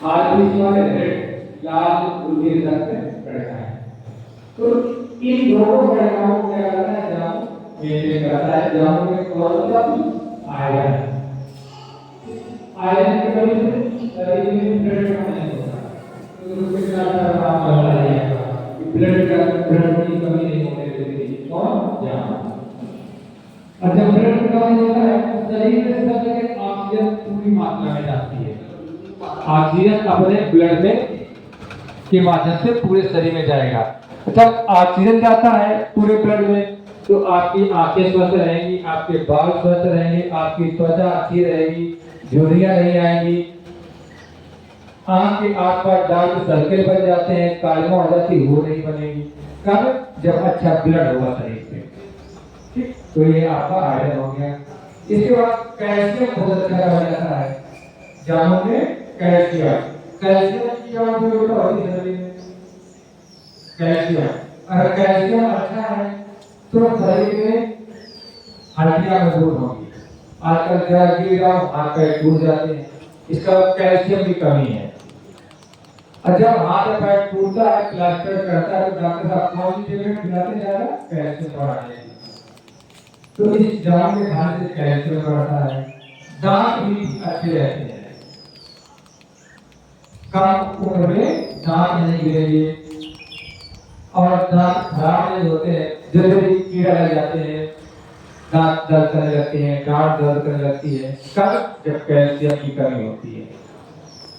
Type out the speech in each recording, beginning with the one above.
RBC वाले red लाल गुलाबी रंग में रहता है। तो इन दोनों घटनाओं को क्या करता है, जामुन मेंटेन करता है। जामुन में कौन सा आयरन, आयरन की कमी से शरीर में ब्लड कम नहीं होता। तो उसके साथ आप बता रहिएगा कि ब्लड की कमी नहीं होने देती कौन, जामुन। और जब ब्लड की कमी होता है तो शरीर में सब जगह ऑक्सीजन पूरी मात्रा में जाती है। ऑक्सीजन अपने ब्लड में के माध्यम से पूरे शरीर में जाएगा। जब ऑक्सीजन जाता है पूरे ब्लड में तो आपकी आंखें स्वस्थ रहेंगी, आपके बाल स्वस्थ रहेंगे, आपकी त्वचा अच्छी रहेगी, झुर्रियां नहीं आएंगी, आंख के आसपास डार्क सर्कल बन जाते हैं, कालिमा हो जाती, वो नहीं बनेगी। कब? जब अच्छा ब्लड होगा शरीर में। ठीक, तो ये आपका आयरन हो गया। इसके बाद कैल्शियम बहुत अच्छा हो जाता है जामुन में। कैल्शियम, कैल्शियम की आवश्यकता होती है शरीर में। कैल्शियम, अगर कैल्शियम अच्छा है तो शरीर में हड्डियां मजबूत होंगी। आजकल जरा गिर जाओ हाथ पैर टूट जाते हैं, इसका कैल्शियम की कमी है। और जब हाथ पैर टूटता है, प्लास्टर करता है, तो डॉक्टर साहब कौन सी टेबलेट खिलाते जाएगा? कैल्शियम बढ़ाने की। तो इस जामुन के खाने से कैल्शियम बढ़ता है। दांत भी अच्छे रहते हैं, कम उम्र में दांत नहीं गिरेंगे और दांत खराब नहीं होते हैं। जल्दी कीड़ा लग जाते हैं, दांत दर्द करने लगते हैं, गांठ दर्द करने लगती है। कब? जब कैल्शियम की कमी होती है।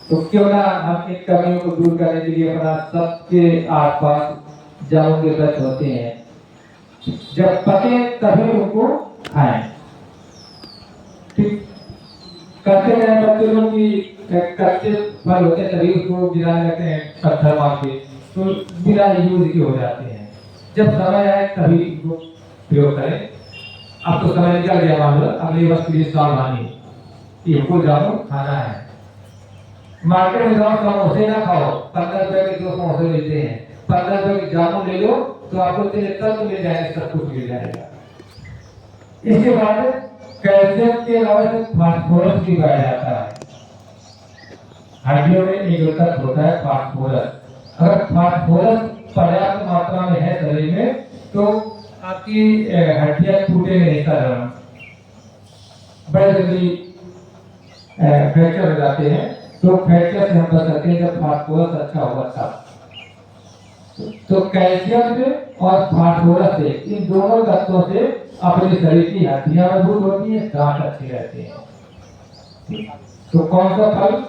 तो क्यों ना हम इन कमियों को दूर करने के लिए अपना सबके आसपास जामुन के वृक्ष होते हैं, जब पके तभी उनको खाएं। ठीक, कच्चे बच्चे लोग की कच्चे फल होते हैं तभी उसको गिराने लगते हैं पत्थर मार के, तो बिना यूज के हो जाते हैं। जब समय आए तभी इनको प्रयोग करें। अब तो समय निकल गया, मान लो अगले वर्ष के लिए सावधानी कि हमको जामुन खाना है। मार्केट में जाओ, समोसे ना खाओ, 15 रुपए के 2 समोसे मिलते हैं, 15 रुपए के जामुन ले लो तो आपको तेरे तत्व मिल जाएंगे, सब कुछ मिल जाएगा। इसके बाद कैल्शियम के अलावा फास्फोरस भी पाया जाता है। हड्डियों में एक तत्व होता है फास्फोरस। अगर फास्फोरस पर्याप्त मात्रा में है शरीर में तो आपकी हड्डियां टूटे नहीं, कारण बड़े जल्दी फ्रैक्चर हो जाते हैं। तो फ्रैक्चर से हम बच सकते हैं जब फास्फोरस अच्छा होगा तब। तो कैल्शियम से और फास्फोरस से, इन दोनों तत्वों से अपने शरीर की हड्डियां मजबूत होती हैं, दांत अच्छे रहते हैं। तो कौन सा फल?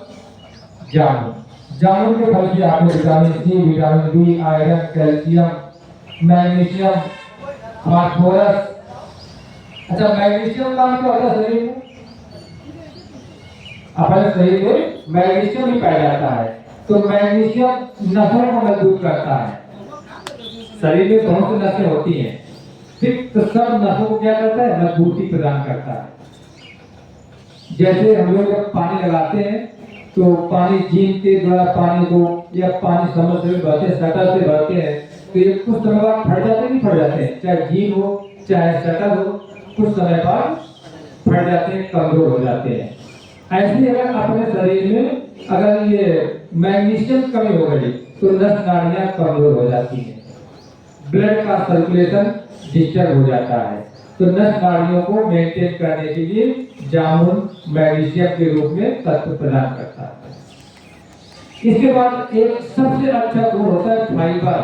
जामुन। जामुन के फल से आपको vitamin C, vitamin B, iron, calcium, magnesium, phosphorus. अच्छा, मैग्नीशियम का क्या होता है शरीर में? अपने शरीर में मैग्नीशियम भी पाया जाता है। तो मैग्नीशियम नसों को मजबूत करता है। शरीर में बहुत सी नसें होती हैं, ठीक, तो सब नसों को क्या करता है? मजबूती प्रदान करता है। जैसे हम लोग जब पानी लगाते हैं तो पानी झील के द्वारा पानी को या पानी समुद्र में बहते, शटल से भरते हैं, तो ये कुछ समय बाद फट जाते नहीं फट जाते हैं, चाहे झील हो चाहे शटल हो, कुछ समय बाद फट जाते हैं, कमजोर हो जाते हैं। ऐसे अगर अपने शरीर में अगर ये मैग्नीशियम कमी हो गई तो नस नाड़ियां कमजोर हो जाती हैं, ब्लड का सर्कुलेशन डिस्टर्ब हो जाता है। तो नस नाड़ियों को मेंटेन करने के लिए जामुन मैग्नीशियम के रूप में तत्व प्रदान करता है। इसके बाद एक सबसे अच्छा गुण होता है फाइबर।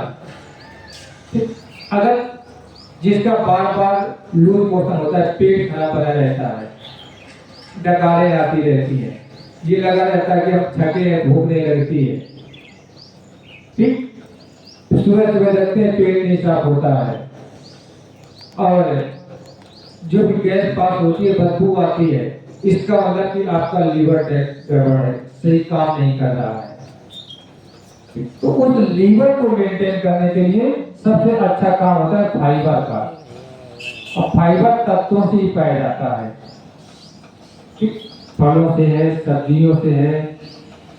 अगर जिसका बार बार लूज मोशन होता है, पेट खराब बना रहता है, डकारें आती रहती है, ये लगा रहता है कि हम थके हैं, भूख नहीं लगती है, ठीक, सुबह सुबह लगते हैं पेट नहीं साफ होता है और जो भी गैस पास होती है बदबू आती है, इसका मतलब कि आपका लीवर गड़बड़ है, सही काम नहीं कर रहा है। तो उस लीवर को मेंटेन करने के लिए सबसे अच्छा काम होता है फाइबर का, और फाइबर तत्वों से ही पाया जाता है, ठीक, फलों से है, सब्जियों से है,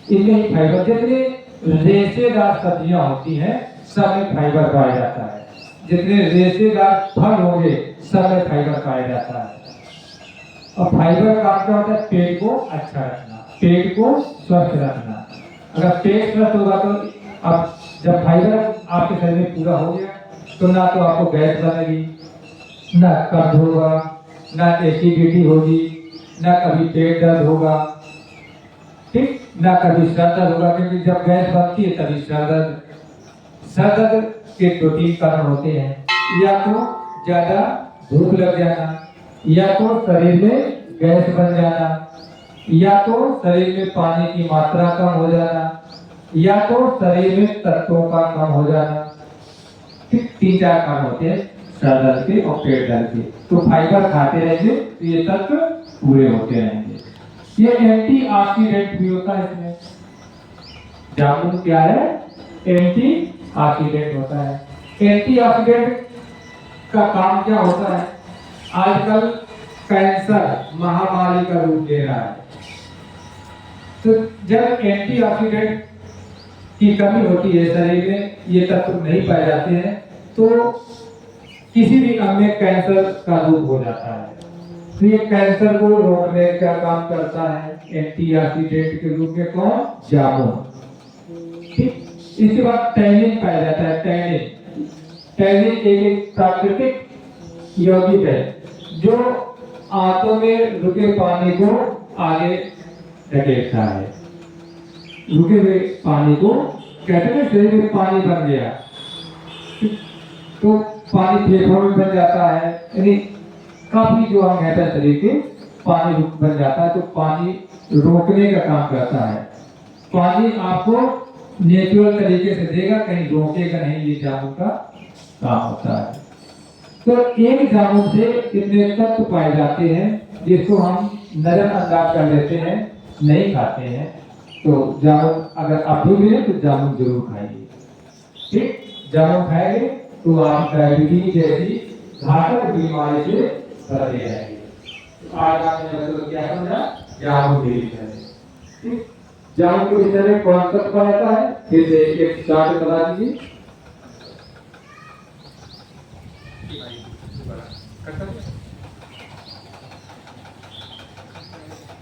इनमें ही फाइबर। जितने रेशेदार सब्जियां होती हैं सब में फाइबर पाया जाता है, जितने रेशेदार फल होंगे सब में फाइबर पाया जाता है। और फाइबर का क्या होता है? पेट को अच्छा रखना, पेट को स्वस्थ रखना। अगर पेट स्वस्थ होगा तो अब जब फाइबर आपके शरीर में पूरा हो गया तो ना तो आपको गैस बनेगी, ना कब्ज होगा, ना एसिडिटी होगी, ना कभी पेट दर्द होगा, ठीक, ना कभी सर दर्द होगा, क्योंकि जब गैस बनती है तभी सर दर्द के 2-3 कारण होते हैं। या तो ज्यादा भूख लग जाना, या तो शरीर में गैस बन जाना, या तो शरीर में पानी की मात्रा कम हो जाना, या तो शरीर में तत्वों का कम हो जाना। ठीक, 3-4 कारण होते हैं सर दर्द के और पेट दर्द के। तो फाइबर खाते रहेंगे तो ये तत्व पूरे होते रहेंगे। ये एंटीऑक्सीडेंट भी होता है इसमें। जामुन क्या है? एंटीऑक्सीडेंट होता है। एंटीऑक्सीडेंट का काम क्या होता है? आजकल कैंसर महामारी का रूप ले रहा है, तो जब एंटीऑक्सीडेंट की कमी होती है शरीर में, ये तत्व नहीं पाए जाते हैं, तो किसी भी अंग में कैंसर का रूप हो जाता है। तो ये कैंसर को रोकने का काम करता है एंटीऑक्सीडेंट के रूप में कौन? जामुन। ठीक, इसके बाद टैनिन पाया जाता है। टैनिन एक प्राकृतिक यौगिक है जो आंतों में रुके पानी को आगे धकेलता है। रुके हुए पानी को, कहते हैं शरीर में पानी बन गया तो पानी फेफड़ों में बन जाता है, यानी काफी जो अंग है शरीर के पानी बन जाता है, तो पानी रोकने का काम करता है। पानी आपको नेचुरल तरीके से देगा, कहीं रोकेगा नहीं, ये जामुन का काम होता है। तो एक जामुन से इतने तत्व पाए जाते हैं जिसको हम नजरअंदाज कर लेते हैं, नहीं खाते हैं। तो जामुन अगर आप भी मिले तो जामुन जरूर खाइए। ठीक, जामुन खाएंगे तो आप डायबिटीज जैसी घातक बीमारी से बचे रहेंगे। तो आज आपने मतलब क्या समझा? जामुन भी है। ठीक, जामुन के विषय में कौन तत्व रहता है फिर से एक चार्ट बता दीजिए। करता